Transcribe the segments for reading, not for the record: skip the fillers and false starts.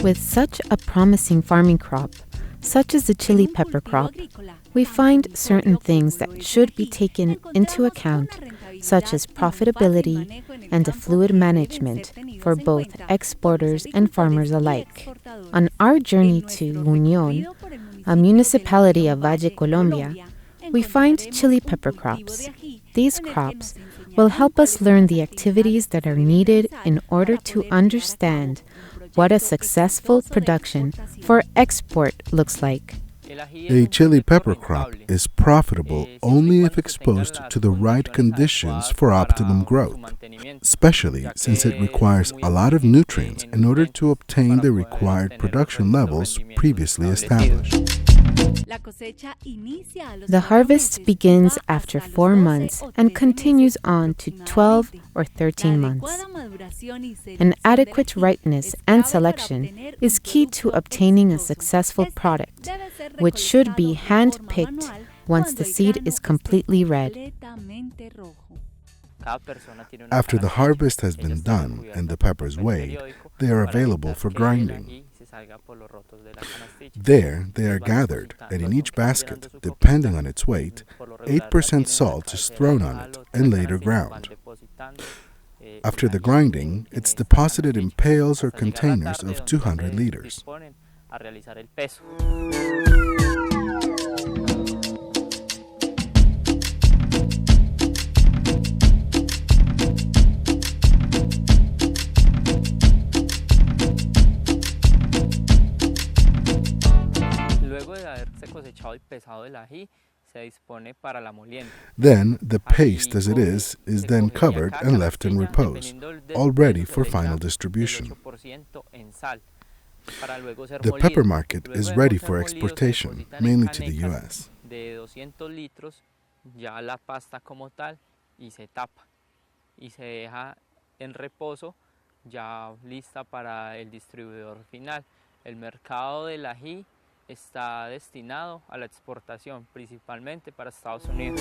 With such a promising farming crop, such as the chili pepper crop, we find certain things that should be taken into account, such as profitability and a fluid management for both exporters and farmers alike. On our journey to Unión, a municipality of Valle, Colombia, we find chili pepper crops. These crops will help us learn the activities that are needed in order to understand what a successful production for export looks like. A chili pepper crop is profitable only if exposed to the right conditions for optimum growth, especially since it requires a lot of nutrients in order to obtain the required production levels previously established. The harvest begins after 4 months and continues on to 12 or 13 months. An adequate ripeness and selection is key to obtaining a successful product, which should be hand-picked once the seed is completely red. After the harvest has been done and the peppers weighed, they are available for grinding. There, they are gathered, and in each basket, depending on its weight, 8% salt is thrown on it and later ground. After the grinding, it's deposited in pails or containers of 200 liters. Then, the paste as it is then covered and left in repose, all ready for final distribution. The pepper market is ready for exportation, mainly to the U.S. Está destinado a la exportación, principalmente para Estados Unidos.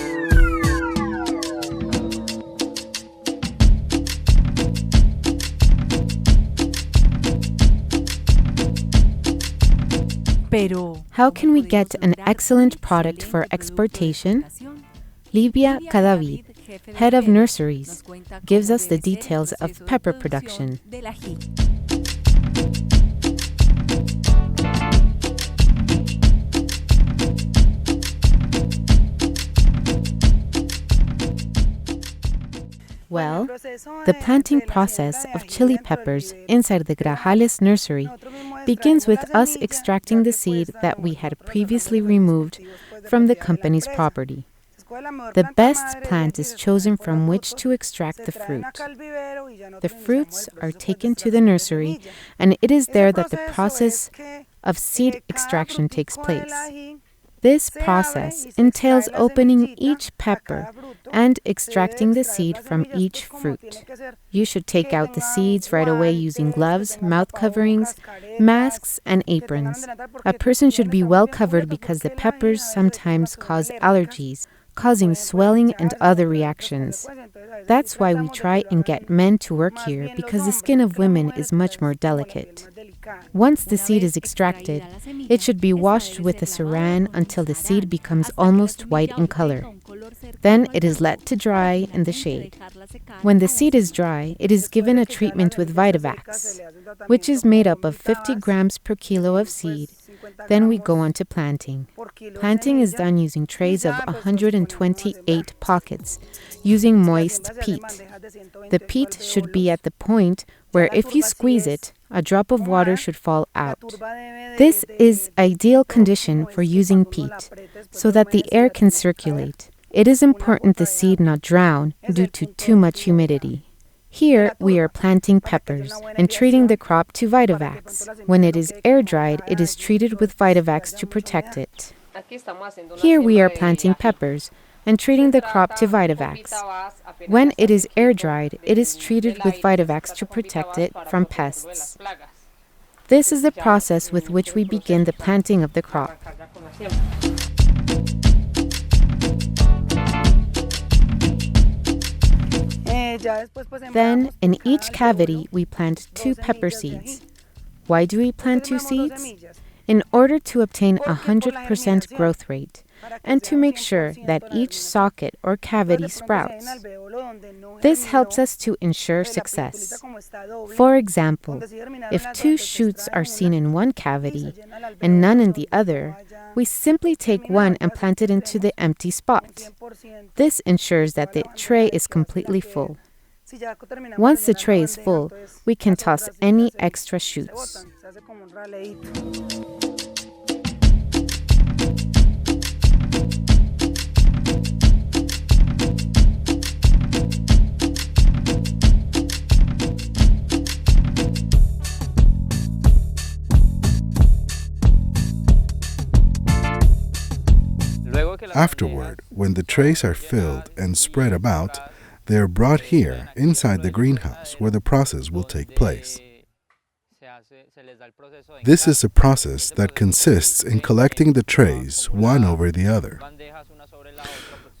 How can we get an excellent product for exportation? Livia Cadavid, head of nurseries, gives us the details of pepper production. Well, the planting process of chili peppers inside the Grajales nursery begins with us extracting the seed that we had previously removed from the company's property. The best plant is chosen from which to extract the fruit. The fruits are taken to the nursery, and it is there that the process of seed extraction takes place. This process entails opening each pepper and extracting the seed from each fruit. You should take out the seeds right away using gloves, mouth coverings, masks, and aprons. A person should be well covered because the peppers sometimes cause allergies, causing swelling and other reactions. That's why we try and get men to work here, because the skin of women is much more delicate. Once the seed is extracted, it should be washed with a saran until the seed becomes almost white in color. Then it is let to dry in the shade. When the seed is dry, it is given a treatment with Vitavax, which is made up of 50 grams per kilo of seed. Then we go on to planting. Planting is done using trays of 128 pockets, using moist peat. The peat should be at the point where if you squeeze it, a drop of water should fall out. This is ideal condition for using peat, so that the air can circulate. It is important the seed not drown due to too much humidity. Here we are planting peppers and treating the crop to Vitavax. When it is air-dried, it is treated with Vitavax to protect it. Here we are planting peppers and treating the crop to Vitavax. When it is air-dried, it is treated with Vitavax to protect it from pests. This is the process with which we begin the planting of the crop. Then, in each cavity, we plant 2 pepper seeds. Why do we plant two seeds? In order to obtain 100% growth rate and to make sure that each socket or cavity sprouts. This helps us to ensure success. For example, if two shoots are seen in one cavity and none in the other, we simply take one and plant it into the empty spot. This ensures that the tray is completely full. Once the tray is full, we can toss any extra shoots. Afterward, when the trays are filled and spread about, they are brought here inside the greenhouse where the process will take place. This is a process that consists in collecting the trays one over the other.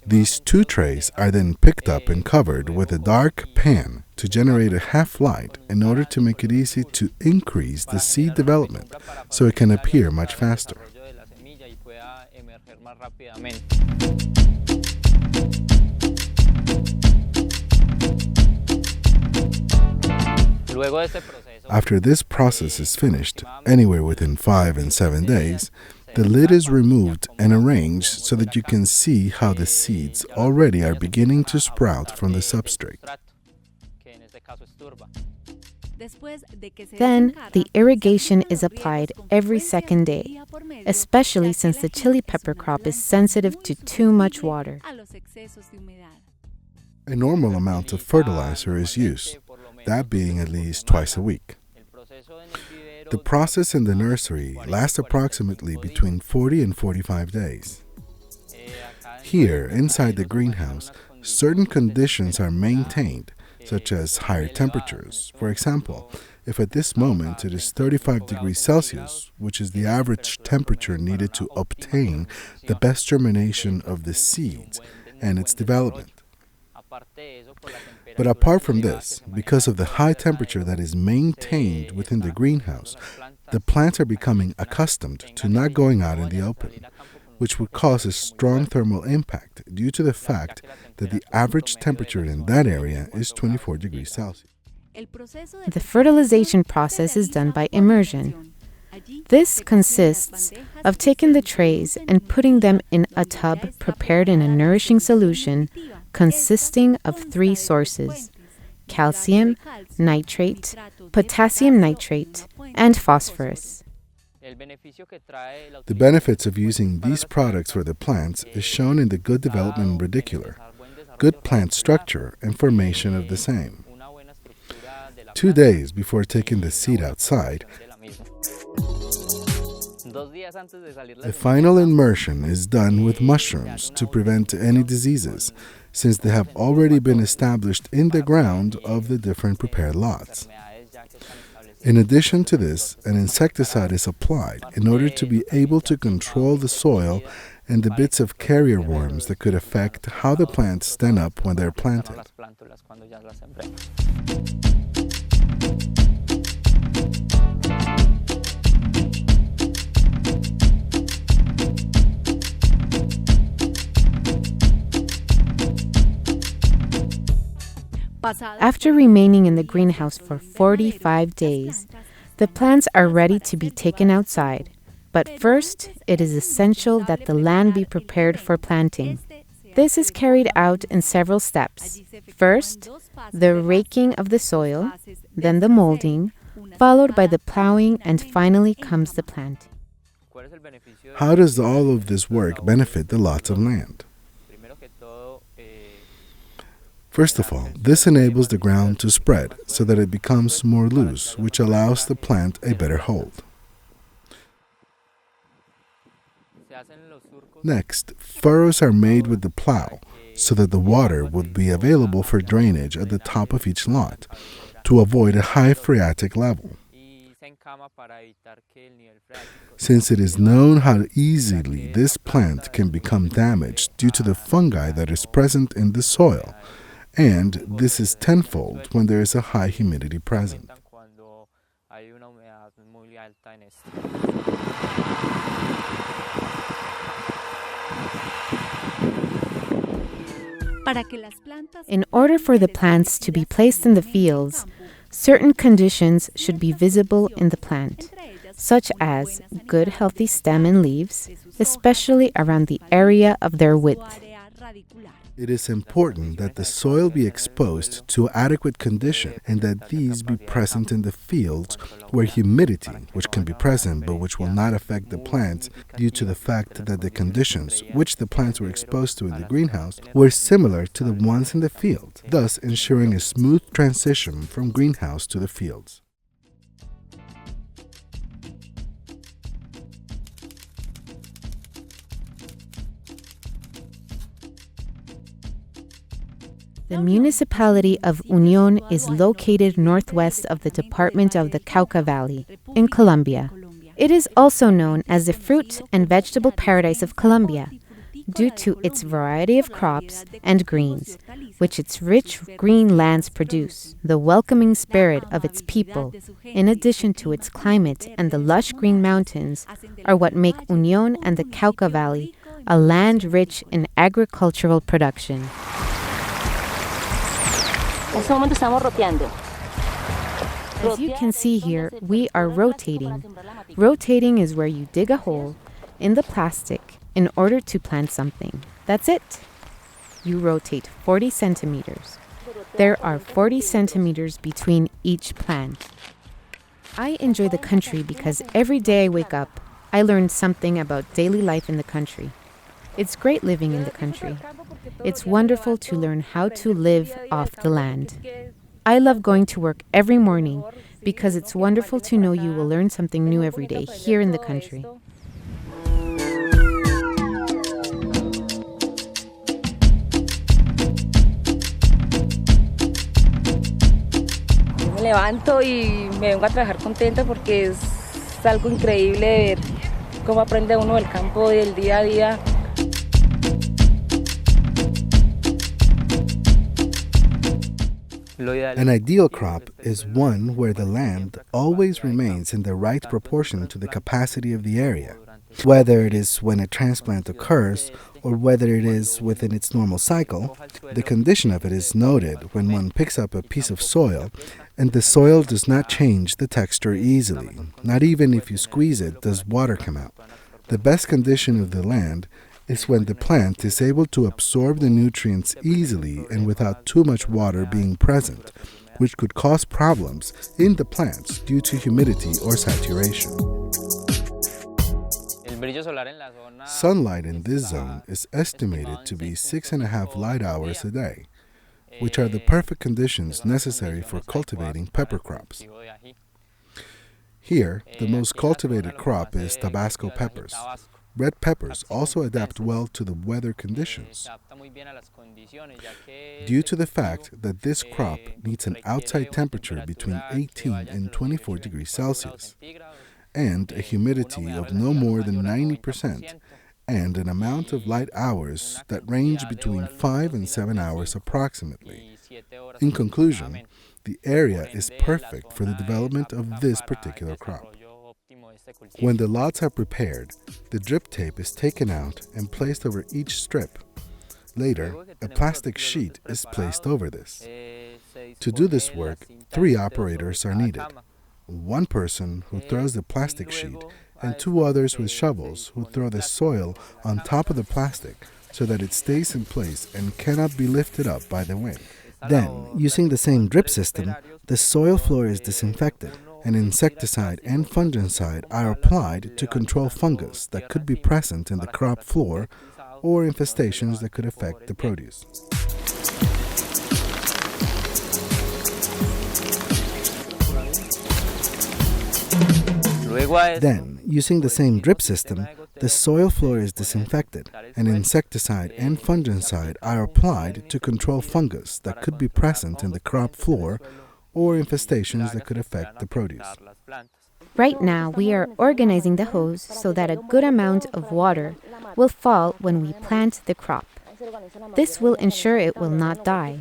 These two trays are then picked up and covered with a dark pan to generate a half light in order to make it easy to increase the seed development so it can appear much faster. After this process is finished, anywhere within 5 and 7 days, the lid is removed and arranged so that you can see how the seeds already are beginning to sprout from the substrate. Then, the irrigation is applied every second day, especially since the chili pepper crop is sensitive to too much water. A normal amount of fertilizer is used, that being at least twice a week. The process in the nursery lasts approximately between 40 and 45 days. Here, inside the greenhouse, certain conditions are maintained, such as higher temperatures. For example, if at this moment it is 35 degrees Celsius, which is the average temperature needed to obtain the best germination of the seeds and its development. But apart from this, because of the high temperature that is maintained within the greenhouse, the plants are becoming accustomed to not going out in the open, which would cause a strong thermal impact due to the fact that the average temperature in that area is 24 degrees Celsius. The fertilization process is done by immersion. This consists of taking the trays and putting them in a tub prepared in a nourishing solution consisting of 3 sources: calcium, nitrate, potassium nitrate, and phosphorus. The benefits of using these products for the plants is shown in the good development radicular, good plant structure, and formation of the same. 2 days before taking the seed outside, a final immersion is done with mushrooms to prevent any diseases, since they have already been established in the ground of the different prepared lots. In addition to this, an insecticide is applied in order to be able to control the soil and the bits of carrier worms that could affect how the plants stand up when they're planted. After remaining in the greenhouse for 45 days, the plants are ready to be taken outside. But first, it is essential that the land be prepared for planting. This is carried out in several steps. First, the raking of the soil, then the molding, followed by the plowing, and finally comes the planting. How does all of this work benefit the lots of land? First of all, this enables the ground to spread so that it becomes more loose, which allows the plant a better hold. Next, furrows are made with the plow so that the water would be available for drainage at the top of each lot to avoid a high phreatic level. Since it is known how easily this plant can become damaged due to the fungi that is present in the soil, and this is tenfold when there is a high humidity present. In order for the plants to be placed in the fields, certain conditions should be visible in the plant, such as good healthy stem and leaves, especially around the area of their width. It is important that the soil be exposed to adequate condition and that these be present in the fields where humidity, which can be present but which will not affect the plants due to the fact that the conditions which the plants were exposed to in the greenhouse were similar to the ones in the field, thus ensuring a smooth transition from greenhouse to the fields. The municipality of Unión is located northwest of the department of the Cauca Valley, in Colombia. It is also known as the fruit and vegetable paradise of Colombia, due to its variety of crops and greens, which its rich green lands produce. The welcoming spirit of its people, in addition to its climate and the lush green mountains, are what make Unión and the Cauca Valley a land rich in agricultural production. As you can see here, we are rotating. Rotating is where you dig a hole in the plastic in order to plant something. That's it. You rotate 40 centimeters. There are 40 centimeters between each plant. I enjoy the country because every day I wake up, I learn something about daily life in the country. It's great living in the country. It's wonderful to learn how to live off the land. I love going to work every morning because it's wonderful to know you will learn something new every day here in the country. Me levanto y me vengo a trabajar contenta porque es algo increíble ver cómo aprende uno del campo del día a día. An ideal crop is one where the land always remains in the right proportion to the capacity of the area, whether it is when a transplant occurs or whether it is within its normal cycle. The condition of it is noted when one picks up a piece of soil and the soil does not change the texture easily. Not even if you squeeze it does water come out. The best condition of the land is when the plant is able to absorb the nutrients easily and without too much water being present, which could cause problems in the plants due to humidity or saturation. Sunlight in this zone is estimated to be 6.5 light hours a day, which are the perfect conditions necessary for cultivating pepper crops. Here, the most cultivated crop is tabasco peppers. Red peppers also adapt well to the weather conditions due to the fact that this crop needs an outside temperature between 18 and 24 degrees Celsius and a humidity of no more than 90% and an amount of light hours that range between 5 and 7 hours approximately. In conclusion, the area is perfect for the development of this particular crop. When the lots are prepared, the drip tape is taken out and placed over each strip. Later, a plastic sheet is placed over this. To do this work, 3 operators are needed. One person who throws the plastic sheet and 2 others with shovels who throw the soil on top of the plastic so that it stays in place and cannot be lifted up by the wind. Then, using the same drip system, the soil floor is disinfected. An insecticide and fungicide are applied to control fungus that could be present in the crop floor or infestations that could affect the produce. Then, using the same drip system, the soil floor is disinfected. An insecticide and fungicide are applied to control fungus that could be present in the crop floor or infestations that could affect the produce. Right now, we are organizing the hose so that a good amount of water will fall when we plant the crop. This will ensure it will not die.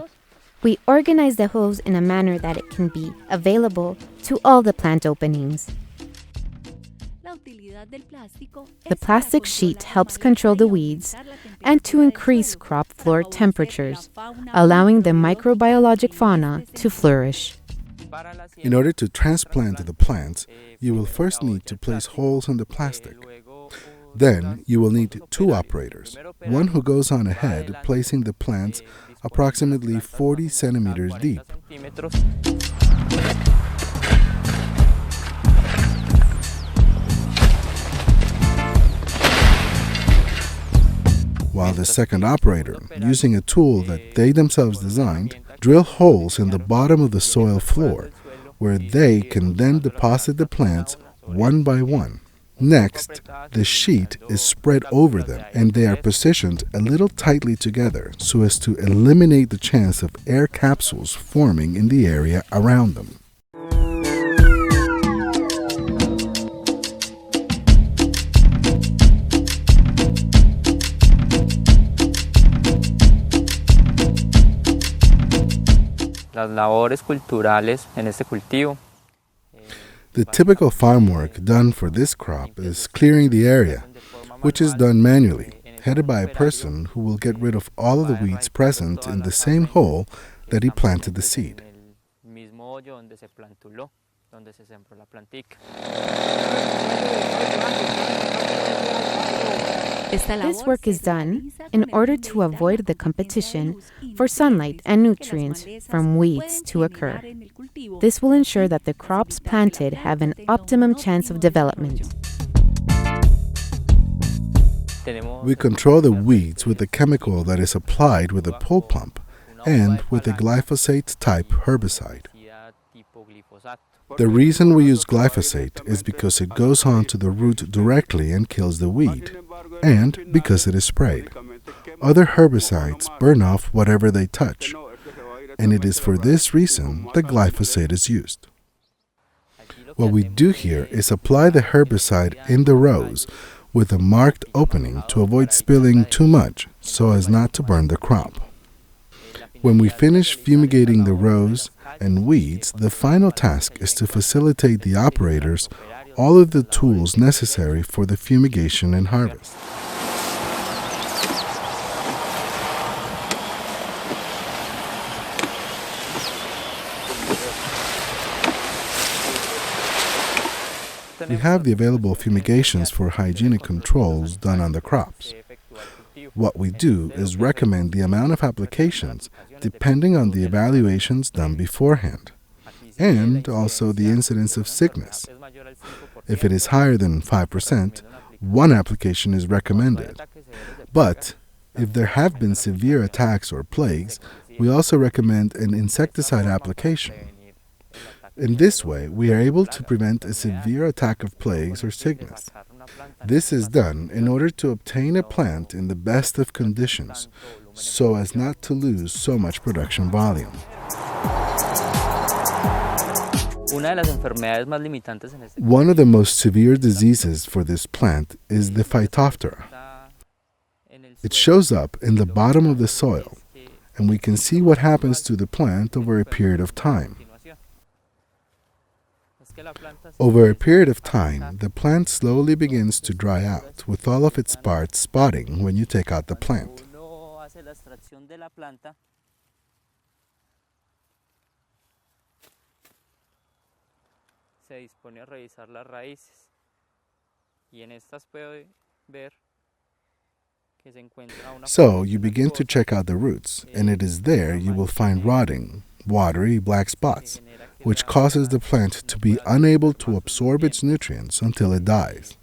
We organize the hose in a manner that it can be available to all the plant openings. The plastic sheet helps control the weeds and to increase crop floor temperatures, allowing the microbiologic fauna to flourish. In order to transplant the plants, you will first need to place holes in the plastic. Then you will need two operators, one who goes on ahead placing the plants approximately 40 centimeters deep, while the second operator, using a tool that they themselves designed, drill holes in the bottom of the soil floor where they can then deposit the plants one by one. Next, the sheet is spread over them and they are positioned a little tightly together so as to eliminate the chance of air capsules forming in the area around them. Las labores culturales en este cultivo. The typical farm work done for this crop is clearing the area, which is done manually, headed by a person who will get rid of all of the weeds present in the same hole that he planted the seed. This work is done in order to avoid the competition for sunlight and nutrients from weeds to occur. This will ensure that the crops planted have an optimum chance of development. We control the weeds with a chemical that is applied with a pull pump and with a glyphosate-type herbicide. The reason we use glyphosate is because it goes on to the root directly and kills the weed, and because it is sprayed. Other herbicides burn off whatever they touch, and it is for this reason that glyphosate is used. What we do here is apply the herbicide in the rows with a marked opening to avoid spilling too much so as not to burn the crop. When we finish fumigating the rows and weeds, the final task is to facilitate the operators all of the tools necessary for the fumigation and harvest. We have the available fumigations for hygienic controls done on the crops. What we do is recommend the amount of applications depending on the evaluations done beforehand, and also the incidence of sickness. If it is higher than 5%, one application is recommended. But if there have been severe attacks or plagues, we also recommend an insecticide application. In this way, we are able to prevent a severe attack of plagues or sickness. This is done in order to obtain a plant in the best of conditions, so as not to lose so much production volume. One of the most severe diseases for this plant is the Phytophthora. It shows up in the bottom of the soil, and we can see what happens to the plant over a period of time. Over a period of time, the plant slowly begins to dry out, with all of its parts spotting when you take out the plant. So you begin to check out the roots, and it is there you will find rotting, watery black spots, which causes the plant to be unable to absorb its nutrients until it dies.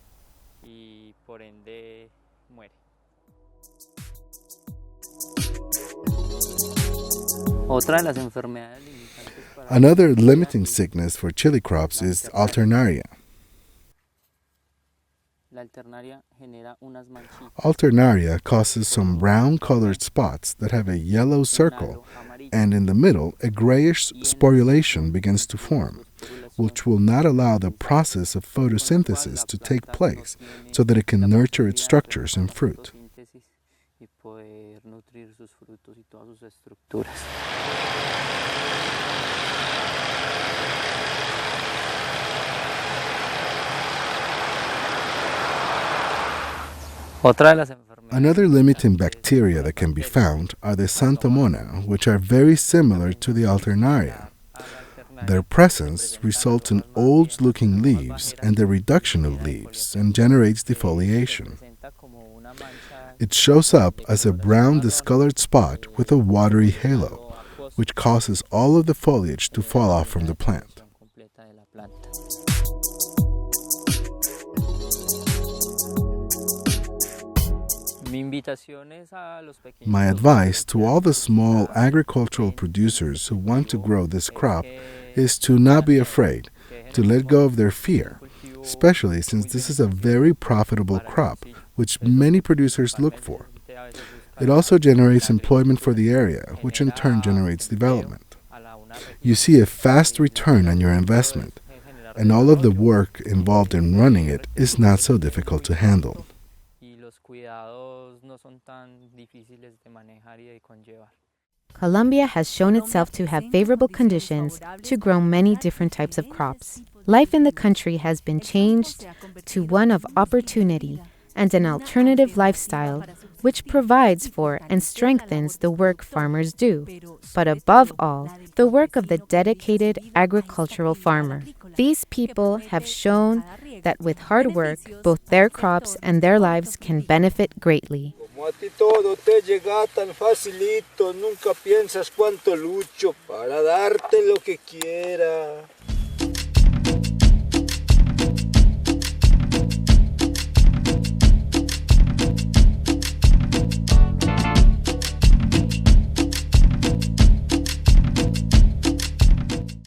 Another limiting sickness for chili crops is alternaria. Alternaria causes some brown-colored spots that have a yellow circle, and in the middle, a grayish sporulation begins to form, which will not allow the process of photosynthesis to take place so that it can nurture its structures and fruit. Another limiting bacteria that can be found are the Xanthomona, which are very similar to the Alternaria. Their presence results in old-looking leaves and the reduction of leaves and generates defoliation. It shows up as a brown discolored spot with a watery halo, which causes all of the foliage to fall off from the plant. My advice to all the small agricultural producers who want to grow this crop is to not be afraid, to let go of their fear, especially since this is a very profitable crop, which many producers look for. It also generates employment for the area, which in turn generates development. You see a fast return on your investment, and all of the work involved in running it is not so difficult to handle. Colombia has shown itself to have favorable conditions to grow many different types of crops. Life in the country has been changed to one of opportunity and an alternative lifestyle, which provides for and strengthens the work farmers do, but above all, the work of the dedicated agricultural farmer. These people have shown that with hard work, both their crops and their lives can benefit greatly. Como a ti todo te llega tan facilito, nunca piensas cuánto lucho para darte lo que quiera.